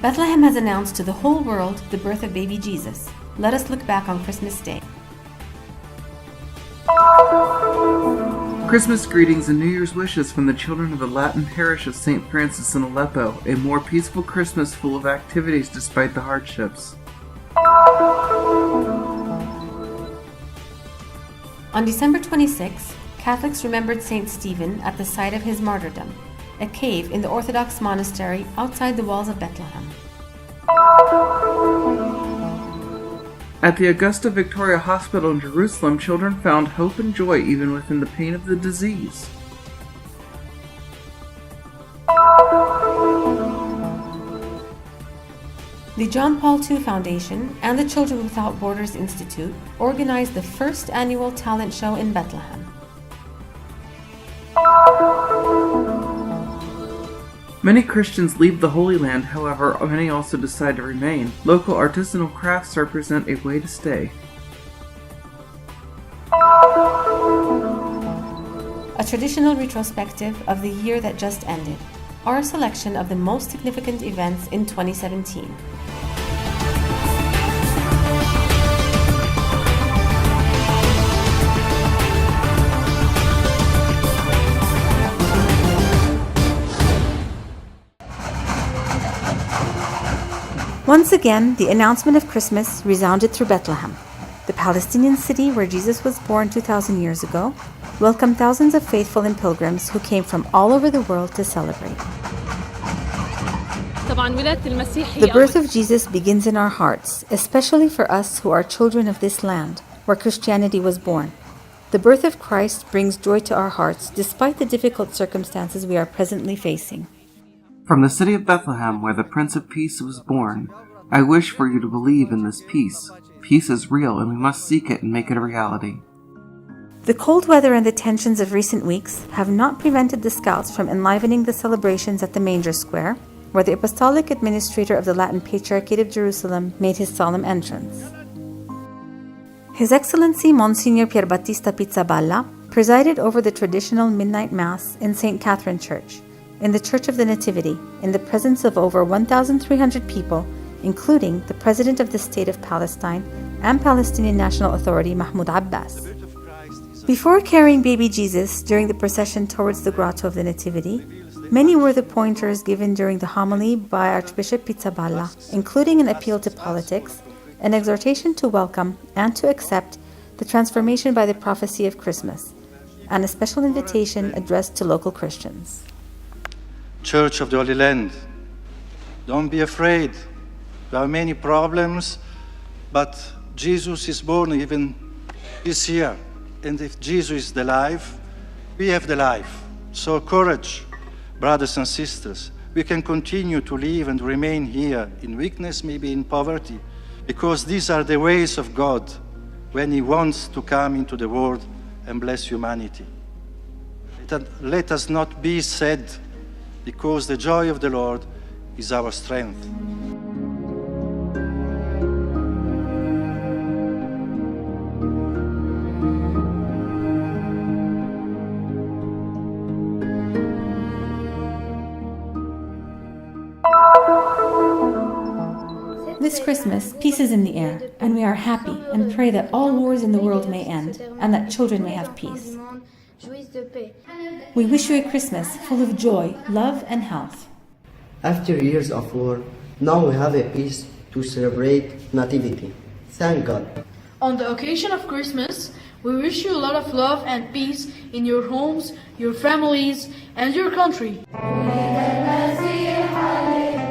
Bethlehem has announced to the whole world the birth of baby Jesus. Let us look back on Christmas Day. Christmas greetings and New Year's wishes from the children of the Latin parish of St. Francis in Aleppo, a more peaceful Christmas full of activities despite the hardships. On December 26, Catholics remembered St. Stephen at the site of his martyrdom, a cave in the Orthodox monastery outside the walls of Bethlehem. At the Augusta Victoria Hospital in Jerusalem, children found hope and joy even within the pain of the disease. The John Paul II Foundation and the Children Without Borders Institute organized the first annual talent show in Bethlehem. Many Christians leave the Holy Land, however, many also decide to remain. Local artisanal crafts represent a way to stay. A traditional retrospective of the year that just ended, our selection of the most significant events in 2017. Once again, the announcement of Christmas resounded through Bethlehem. The Palestinian city where Jesus was born 2,000 years ago welcomed thousands of faithful and pilgrims who came from all over the world to celebrate. The birth of Jesus begins in our hearts, especially for us who are children of this land, where Christianity was born. The birth of Christ brings joy to our hearts despite the difficult circumstances we are presently facing. From the city of Bethlehem, where the Prince of Peace was born, I wish for you to believe in this peace. Peace is real, and we must seek it and make it a reality. The cold weather and the tensions of recent weeks have not prevented the Scouts from enlivening the celebrations at the Manger Square, where the Apostolic Administrator of the Latin Patriarchate of Jerusalem made his solemn entrance. His Excellency Monsignor Pierbattista Pizzaballa presided over the traditional midnight Mass in St. Catherine Church, in the Church of the Nativity, in the presence of over 1,300 people, including the President of the State of Palestine and Palestinian National Authority Mahmoud Abbas. Before carrying baby Jesus during the procession towards the Grotto of the Nativity, many were the pointers given during the homily by Archbishop Pizzaballa, including an appeal to politics, an exhortation to welcome and to accept the transformation by the prophecy of Christmas, and a special invitation addressed to local Christians. Church of the Holy Land, don't be afraid. There are many problems, but Jesus is born even this year. And if Jesus is the life, we have the life. So courage, brothers and sisters. We can continue to live and remain here in weakness, maybe in poverty, because these are the ways of God when He wants to come into the world and bless humanity. Let us not be sad, because the joy of the Lord is our strength. This Christmas, peace is in the air, and we are happy and pray that all wars in the world may end and that children may have peace. We wish you a Christmas full of joy, love, and health. After years of war, now we have a peace to celebrate Nativity. Thank God. On the occasion of Christmas, we wish you a lot of love and peace in your homes, your families, and your country.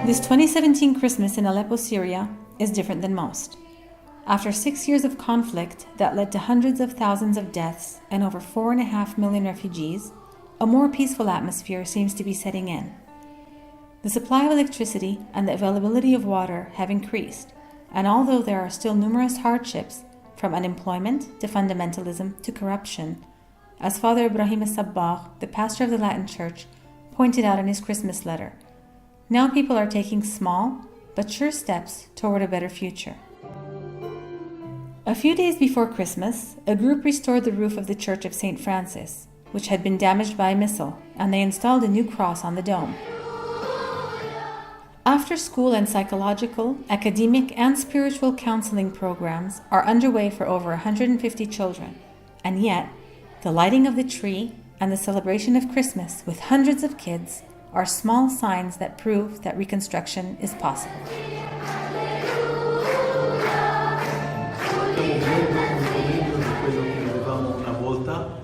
This 2017 Christmas in Aleppo, Syria, is different than most. After 6 years of conflict that led to hundreds of thousands of deaths and over 4.5 million refugees, a more peaceful atmosphere seems to be setting in. The supply of electricity and the availability of water have increased, and although there are still numerous hardships, from unemployment to fundamentalism to corruption, as Father Ibrahim Sabbagh, the pastor of the Latin Church, pointed out in his Christmas letter, now people are taking small but sure steps toward a better future. A few days before Christmas, a group restored the roof of the Church of St. Francis, which had been damaged by a missile, and they installed a new cross on the dome. After school and psychological, academic, and spiritual counseling programs are underway for over 150 children. And yet, the lighting of the tree and the celebration of Christmas with hundreds of kids are small signs that prove that reconstruction is possible.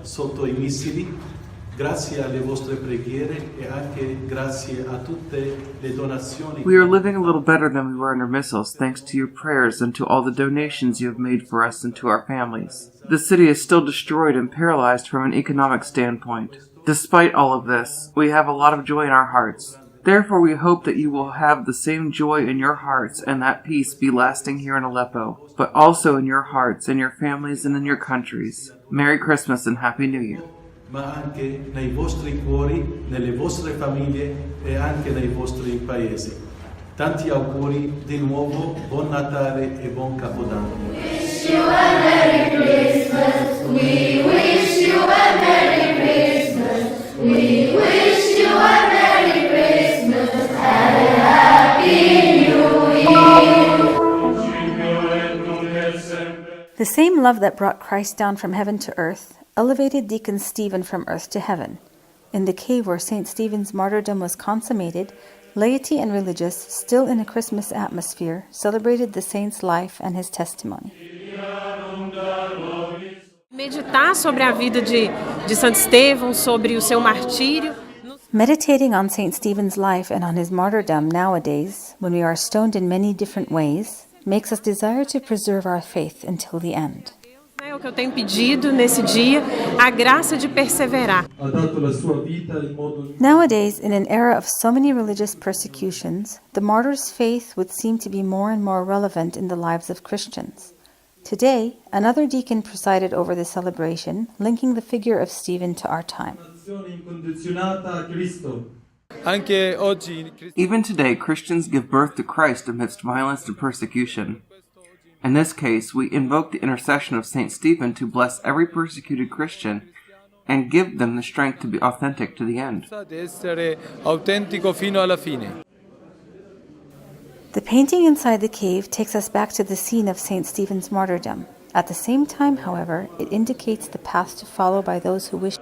Sotto I missili, grazie alle vostre preghiere e anche grazie a tutte le donazioni. We are living a little better than we were under missiles thanks to your prayers and to all the donations you have made for us and to our families. The city is still destroyed and paralyzed from an economic standpoint. Despite all of this, we have a lot of joy in our hearts. Therefore, we hope that you will have the same joy in your hearts and that peace be lasting here in Aleppo, but also in your hearts, in your families, and in your countries. Merry Christmas and Happy New Year. Ma anche nei vostri cuori, nelle vostre famiglie e anche nei vostri paesi. Tanti auguri di nuovo, buon Natale e buon Capodanno. Wish you a Merry Christmas. We wish you a Merry Christmas. We wish you a Merry Christmas and a Happy New Year. The same love that brought Christ down from heaven to earth elevated Deacon Stephen from earth to heaven. In the cave where St. Stephen's martyrdom was consummated, laity and religious, still in a Christmas atmosphere, celebrated the saint's life and his testimony. Meditar sobre a vida de Santo Estevão, sobre o seu martírio. Meditating on St. Stephen's life and on his martyrdom nowadays, when we are stoned in many different ways, makes us desire to preserve our faith until the end. O que eu tenho pedido nesse dia, a graça de perseverar. Nowadays, in an era of so many religious persecutions, the martyr's faith would seem to be more and more relevant in the lives of Christians. Today, another deacon presided over the celebration, linking the figure of Stephen to our time. Even today, Christians give birth to Christ amidst violence and persecution. In this case, we invoke the intercession of St. Stephen to bless every persecuted Christian and give them the strength to be authentic to the end. The painting inside the cave takes us back to the scene of St. Stephen's martyrdom. At the same time, however, it indicates the path to follow by those who wish.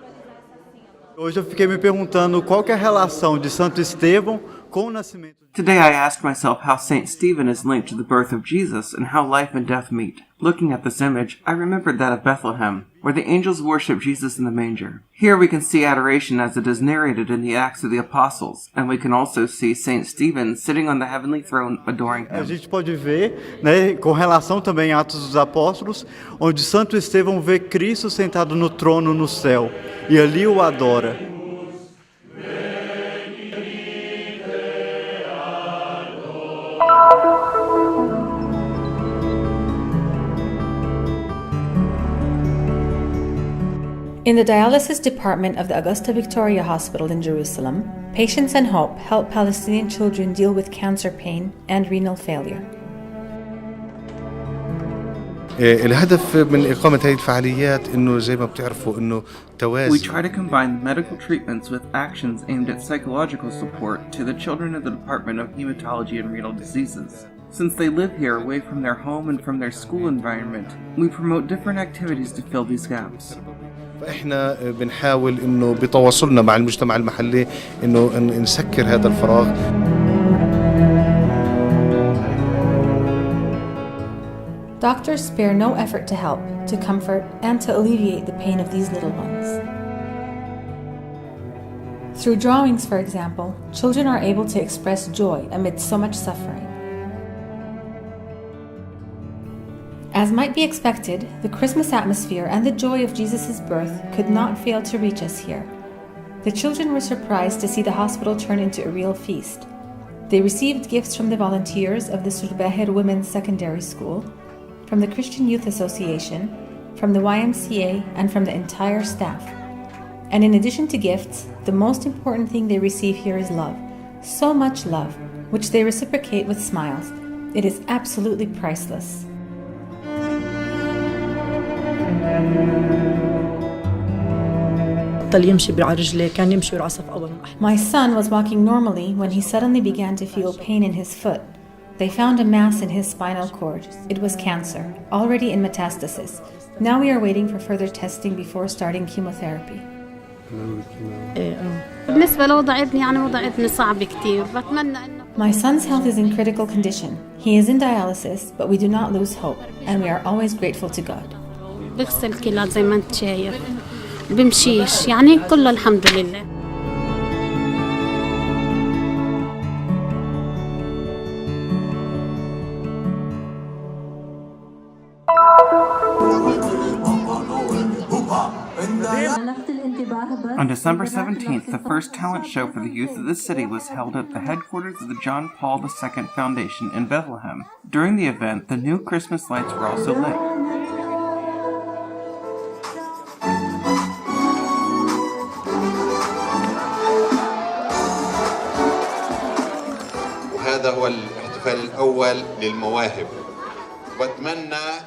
Hoje eu fiquei me perguntando qual que é a relação de Santo Estevão com o nascimento. Today I asked myself how St. Stephen is linked to the birth of Jesus and how life and death meet. Looking at this image, I remembered that of Bethlehem, where the angels worship Jesus in the manger. Here we can see adoration as it is narrated in the Acts of the Apostles, and we can also see St. Stephen sitting on the heavenly throne adoring him. A gente pode ver, né, com relação também a Atos dos Apóstolos, onde Santo Estevão vê Cristo sentado no trono no céu, e ali o adora. In the dialysis department of the Augusta Victoria Hospital in Jerusalem, Patience and Hope help Palestinian children deal with cancer pain and renal failure. الهدف من إقامة هذه الفعاليات إنه زي ما بتعرفوا إنه توازن. We try to combine medical treatments with actions aimed at psychological support to the children of the Department of Hematology and Renal Diseases. Since they live here away from their home and from their school environment, we promote different activities to fill these gaps. فإحنا بنحاول إنه بتواصلنا مع المجتمع المحلي إنه نسكر هذا الفراغ. Doctors spare no effort to help, to comfort, and to alleviate the pain of these little ones. Through drawings, for example, children are able to express joy amid so much suffering. As might be expected, the Christmas atmosphere and the joy of Jesus' birth could not fail to reach us here. The children were surprised to see the hospital turn into a real feast. They received gifts from the volunteers of the Surbeher Women's Secondary School, from the Christian Youth Association, from the YMCA, and from the entire staff. And in addition to gifts, the most important thing they receive here is love. So much love, which they reciprocate with smiles. It is absolutely priceless. بطل يمشي على رجليه كان يمشي ويرعصف أول ما My son was walking normally when he suddenly began to feel pain in his foot. They found a mass in his spinal cord. It was cancer, already in metastasis. Now we are waiting for further testing before starting chemotherapy. بالنسبة لوضع ابني يعني وضع ابني صعب كتير بتمنى إنه My son's health is in critical condition. He is in dialysis, but we do not lose hope, and we are always grateful to God. بغسل كلى زي ما انت شايف بمشيش يعني كله الحمد لله. On December 17th, the first talent show for the youth of the city was held at the headquarters of the John Paul II Foundation in Bethlehem. During the event, the new Christmas lights were also lit. وهذا هو الاحتفال الأول للمواهب.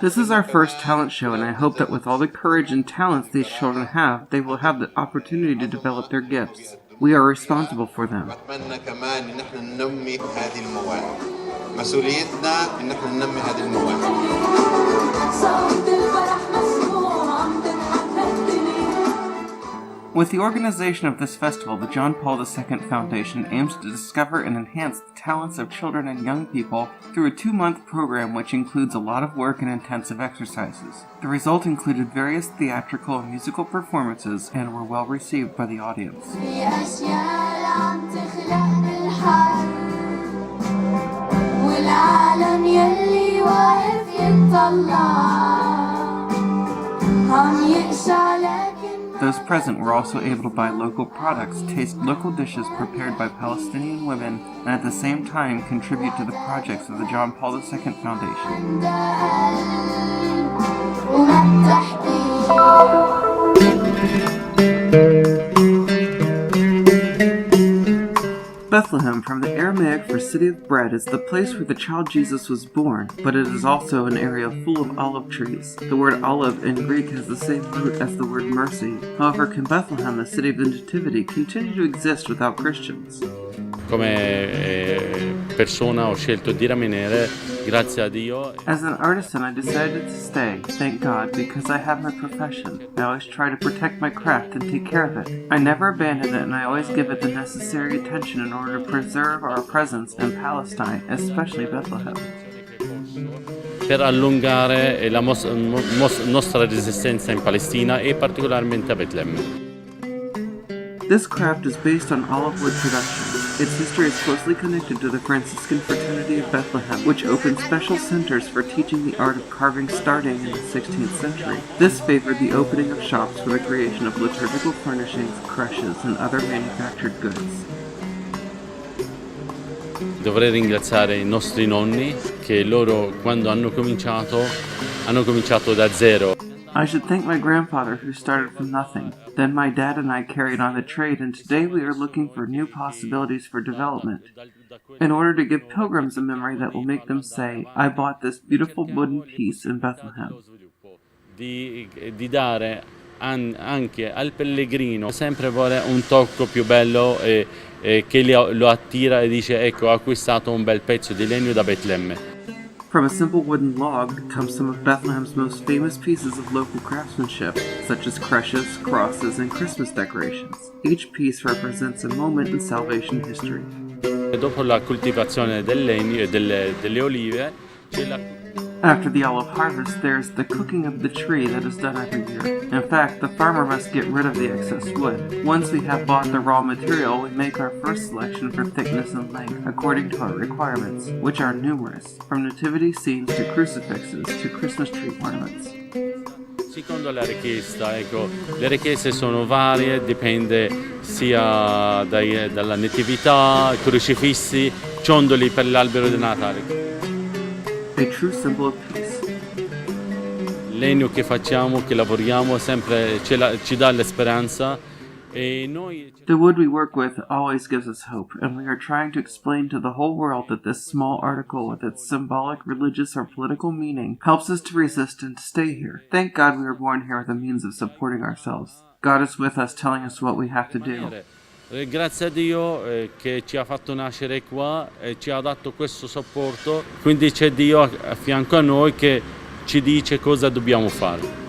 This is our first talent show, and I hope that with all the courage and talents these children have, they will have the opportunity to develop their gifts. We are responsible for them. بتمنى كمان إن احنا ننمي هذه المواهب. مسؤوليتنا إن احنا ننمي هذه المواهب. With the organization of this festival, the John Paul II Foundation aims to discover and enhance the talents of children and young people through a 2-month program which includes a lot of work and intensive exercises. The result included various theatrical and musical performances and were well received by the audience. Those present were also able to buy local products, taste local dishes prepared by Palestinian women, and at the same time contribute to the projects of the John Paul II Foundation. Bethlehem, from the Aramaic for City of Bread, is the place where the child Jesus was born, but it is also an area full of olive trees. The word olive in Greek has the same root as the word mercy. However, can Bethlehem, the city of the Nativity, continue to exist without Christians? Come persona ho scelto di rimanere, grazie a Dio. As an artisan, I decided to stay, thank God, because I have my profession. I always try to protect my craft and take care of it. I never abandon it, and I always give it the necessary attention in order to preserve our presence in Palestine, especially Bethlehem. Per allungare la nostra resistenza in Palestina e particolarmente a Bethlehem. This craft is based on olive wood production. Its history is closely connected to the Franciscan Fraternity of Bethlehem, which opened special centers for teaching the art of carving starting in the 16th century. This favored the opening of shops for the creation of liturgical furnishings, creches, and other manufactured goods. Dovrei ringraziare i nostri nonni che loro quando hanno cominciato da zero. I should thank my grandfather who started from nothing. Then my dad and I carried on the trade, and today we are looking for new possibilities for development, in order to give pilgrims a memory that will make them say, I bought this beautiful wooden piece in Bethlehem. Di dare anche al pellegrino sempre vuole un tocco più bello che lo attira e dice ecco ho acquistato un bel pezzo di legno da Betlemme. From a simple wooden log come some of Bethlehem's most famous pieces of local craftsmanship, such as creches, crosses, and Christmas decorations. Each piece represents a moment in salvation history. Dopo la coltivazione del legno e delle olive, c'è la... After the olive harvest, there's the cooking of the tree that is done every year. In fact, the farmer must get rid of the excess wood. Once we have bought the raw material, we make our first selection for thickness and length, according to our requirements, which are numerous, from nativity scenes to crucifixes to Christmas tree ornaments. Secondo la richiesta, ecco, le richieste sono varie, dipende sia dalla natività, crocifissi, ciondoli per l'albero di Natale. A true symbol of peace. Il legno che facciamo, che lavoriamo, sempre ci dà l'esperanza. E noi... The wood we work with always gives us hope, and we are trying to explain to the whole world that this small article with its symbolic, religious, or political meaning helps us to resist and to stay here. Thank God we were born here with a means of supporting ourselves. God is with us, telling us what we have to do. Grazie a Dio che ci ha fatto nascere qua e ci ha dato questo supporto, quindi c'è Dio a fianco a noi che ci dice cosa dobbiamo fare.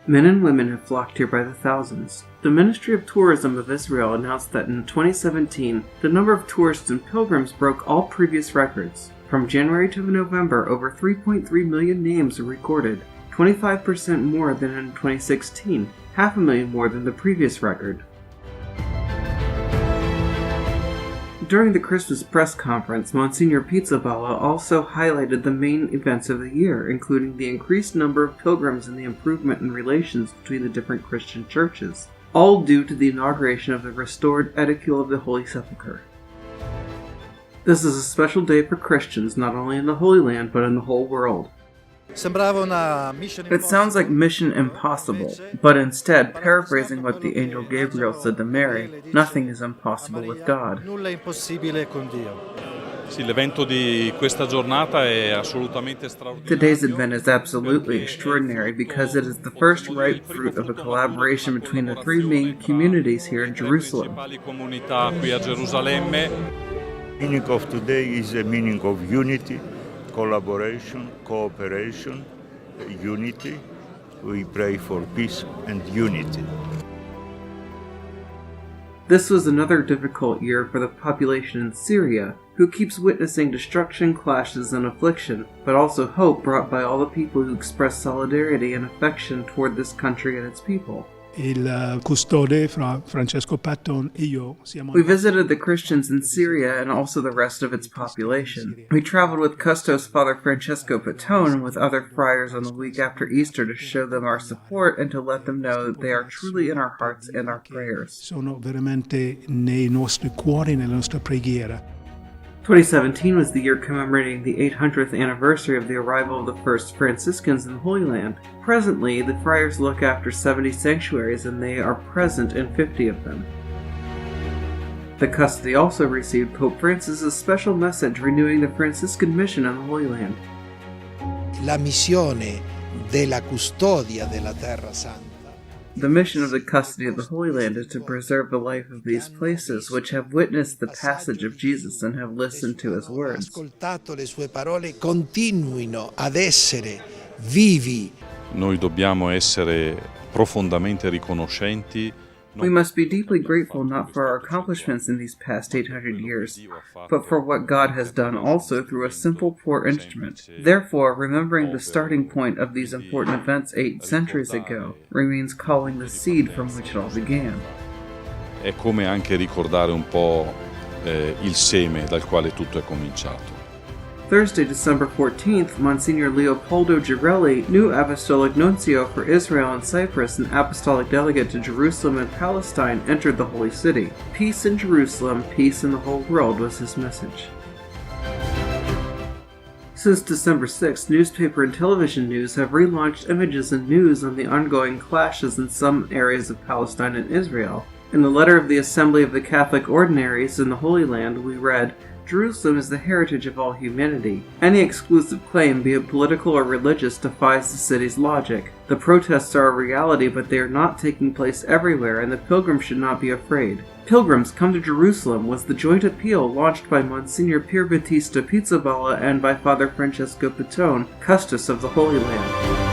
Men and women have flocked here by the thousands. The Ministry of Tourism of Israel announced that in 2017, the number of tourists and pilgrims broke all previous records. From January to November, over 3.3 million names were recorded, 25% more than in 2016, 500,000 more than the previous record. During the Christmas press conference, Monsignor Pizzaballa also highlighted the main events of the year, including the increased number of pilgrims and the improvement in relations between the different Christian churches, all due to the inauguration of the restored Edicule of the Holy Sepulchre. This is a special day for Christians not only in the Holy Land but in the whole world. It sounds like Mission Impossible, but instead, paraphrasing what the angel Gabriel said to Mary, nothing is impossible with God. Today's event is absolutely extraordinary because it is the first ripe fruit of a collaboration between the three main communities here in Jerusalem. The meaning of today is a meaning of unity, collaboration, cooperation, unity. We pray for peace and unity. This was another difficult year for the population in Syria, who keeps witnessing destruction, clashes, and affliction, but also hope brought by all the people who express solidarity and affection toward this country and its people. We visited the Christians in Syria and also the rest of its population. We traveled with Custos Father Francesco Patone and with other friars on the week after Easter to show them our support and to let them know that they are truly in our hearts and our prayers. Sono veramente nei nostri cuori, nella nostra preghiera. 2017 was the year commemorating the 800th anniversary of the arrival of the first Franciscans in the Holy Land. Presently, the friars look after 70 sanctuaries and they are present in 50 of them. The custody also received Pope Francis' special message renewing the Franciscan mission in the Holy Land. La missione della custodia della Terra Santa. The mission of the custody of the Holy Land is to preserve the life of these places, which have witnessed the passage of Jesus and have listened to his words. Ascoltato le sue parole, continuino ad essere vivi. Noi dobbiamo essere profondamente riconoscenti. We must be deeply grateful not for our accomplishments in these past 800 years, but for what God has done also through a simple, poor instrument. Therefore, remembering the starting point of these important events 8 centuries ago remains calling the seed from which it all began. È come anche ricordare un po' il seme dal quale tutto è cominciato. Thursday, December 14th, Monsignor Leopoldo Girelli, new Apostolic Nuncio for Israel and Cyprus and Apostolic Delegate to Jerusalem and Palestine, entered the Holy City. Peace in Jerusalem, peace in the whole world was his message. Since December 6th, newspaper and television news have relaunched images and news on the ongoing clashes in some areas of Palestine and Israel. In the letter of the Assembly of the Catholic Ordinaries in the Holy Land, we read, Jerusalem is the heritage of all humanity. Any exclusive claim, be it political or religious, defies the city's logic. The protests are a reality, but they are not taking place everywhere, and the pilgrims should not be afraid. Pilgrims, come to Jerusalem was the joint appeal launched by Monsignor Pier Battista Pizzaballa and by Father Francesco Patone, Custos of the Holy Land.